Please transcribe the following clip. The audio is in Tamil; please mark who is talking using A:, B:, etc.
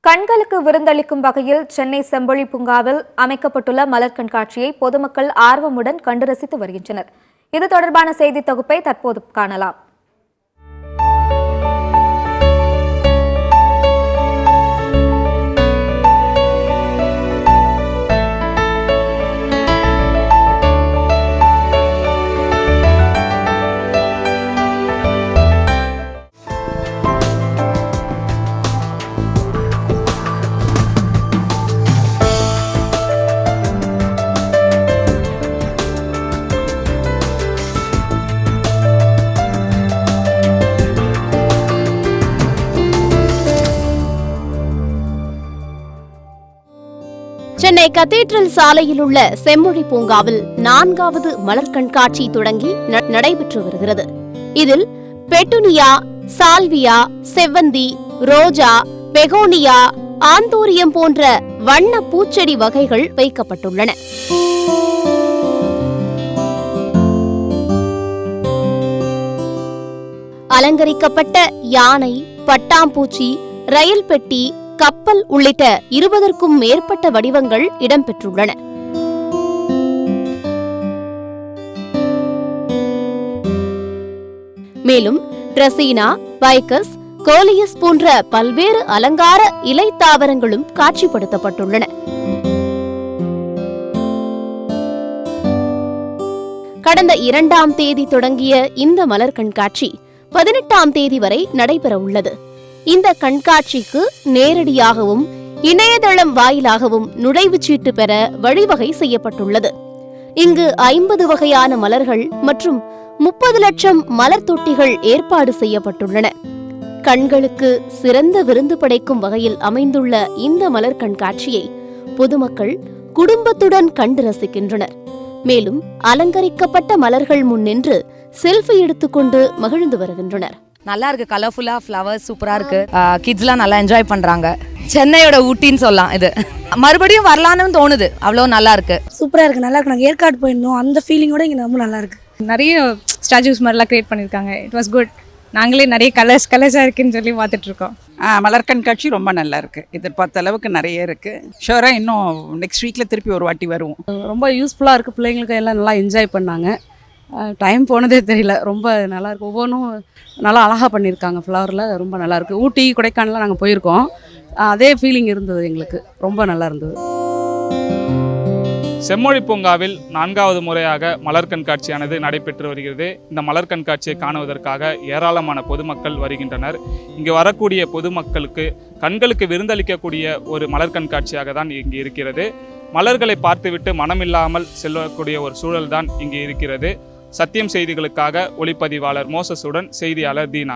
A: கண்களுக்கு விருந்தளிக்கும் வகையில் சென்னை செம்பொழி பூங்காவில் அமைக்கப்பட்டுள்ள மலர் கண்காட்சியை பொதுமக்கள் ஆர்வமுடன் கண்டு ரசித்து வருகின்றனர். இது தொடர்பான செய்தி தொகுப்பை தற்போது காணலாம்.
B: சென்னை கத்தீட்ரல் சாலையில் உள்ள செம்மொழி பூங்காவில் 4வது மலர் கண்காட்சி தொடங்கி நடைபெற்று வருகிறது. இதில் பெட்டுனியா, சால்வியா, செவ்வந்தி, ரோஜா, பெகோனியா, ஆந்தோரியம் போன்ற வண்ண பூச்செடி வகைகள் வைக்கப்பட்டுள்ளன. அலங்கரிக்கப்பட்ட யானை, பட்டாம்பூச்சி, ரயில் பெட்டி, கப்பல் உள்ளிட்ட 20க்கும் மேற்பட்ட வடிவங்கள் இடம்பெற்றுள்ளன. மேலும் ட்ரெசீனா, பைக்கஸ், கோலியஸ் போன்ற பல்வேறு அலங்கார இலை தாவரங்களும் காட்சிப்படுத்தப்பட்டுள்ளன. கடந்த 2ஆம் தேதி தொடங்கிய இந்த மலர் கண்காட்சி 18ஆம் தேதி வரை நடைபெற உள்ளது. இந்த கண்காட்சிக்கு நேரடியாகவும் இணையதளம் வாயிலாகவும் நுழைவுச்சீட்டு பெற வழிவகை செய்யப்பட்டுள்ளது. இங்கு 50 வகையான மலர்கள் மற்றும் 30 லட்சம் மலர் தொட்டிகள் ஏற்பாடு செய்யப்பட்டுள்ளன. கண்களுக்கு சிறந்த விருந்து படைக்கும் வகையில் அமைந்துள்ள இந்த மலர் கண்காட்சியை பொதுமக்கள் குடும்பத்துடன் கண்டு ரசிக்கின்றனர். மேலும் அலங்கரிக்கப்பட்ட மலர்கள் முன் நின்று செல்ஃபி எடுத்துக்கொண்டு மகிழ்ந்து வருகின்றனர்.
C: நல்லா இருக்கு, கலர்ஃபுல்லா ஃப்ளவர்ஸ் சூப்பரா இருக்கு. கிட்ஸ்லாம் நல்லா என்ஜாய் பண்றாங்க. சென்னையோட ஊட்டின்னு சொல்லலாம். இது மறுபடியும் வரலான்னு தோணுது. அவ்வளோ நல்லா இருக்கு,
D: சூப்பரா இருக்கு, நல்லா இருக்கு. நாங்கள் ஏற்காடு போயிருந்தோம், அந்த ஃபீலிங்கோட இங்கே ரொம்ப நல்லா இருக்கு.
E: நிறைய ஸ்டாச்சுஸ் மாதிரிலாம் கிரியேட் பண்ணியிருக்காங்க. It was good. நாங்களே நிறைய கலர்ஸாக இருக்குன்னு சொல்லி பார்த்துட்டு இருக்கோம்.
F: மலர் கண்காட்சி ரொம்ப நல்லா இருக்குது. எதிர்பார்த்த அளவுக்கு நிறைய இருக்குது. ஷோராக இன்னும் நெக்ஸ்ட் வீக்கில் திருப்பி ஒரு வாட்டி வருவோம்.
G: ரொம்ப யூஸ்ஃபுல்லாக இருக்குது. பிள்ளைங்களுக்கு எல்லாம் நல்லா என்ஜாய் பண்ணாங்க. டைம் போனதே தெரியல. ரொம்ப நல்லாயிருக்கு. ஒவ்வொன்றும் நல்லா அழகாக பண்ணியிருக்காங்க. ஃப்ளவரில் ரொம்ப நல்லாயிருக்கு. ஊட்டி, கொடைக்கானலாம் நாங்கள் போயிருக்கோம். அதே ஃபீலிங் இருந்தது எங்களுக்கு. ரொம்ப நல்லா இருந்தது.
H: செம்மொழி பூங்காவில் 4வது முறையாக மலர் கண்காட்சியானது நடைபெற்று வருகிறது. இந்த மலர் கண்காட்சியை காணுவதற்காக ஏராளமான பொதுமக்கள் வருகின்றனர். இங்கு வரக்கூடிய பொதுமக்களுக்கு கண்களுக்கு விருந்தளிக்கக்கூடிய ஒரு மலர் கண்காட்சியாக தான் இங்கு இருக்கிறது. மலர்களை பார்த்துவிட்டு மனமில்லாமல் செல்லக்கூடிய ஒரு சூழல் தான் இங்கு இருக்கிறது. சத்தியம் செய்திகளுக்காக ஒளிப்பதிவாளர் மோசஸுடன் செய்தியாளர் தீனா.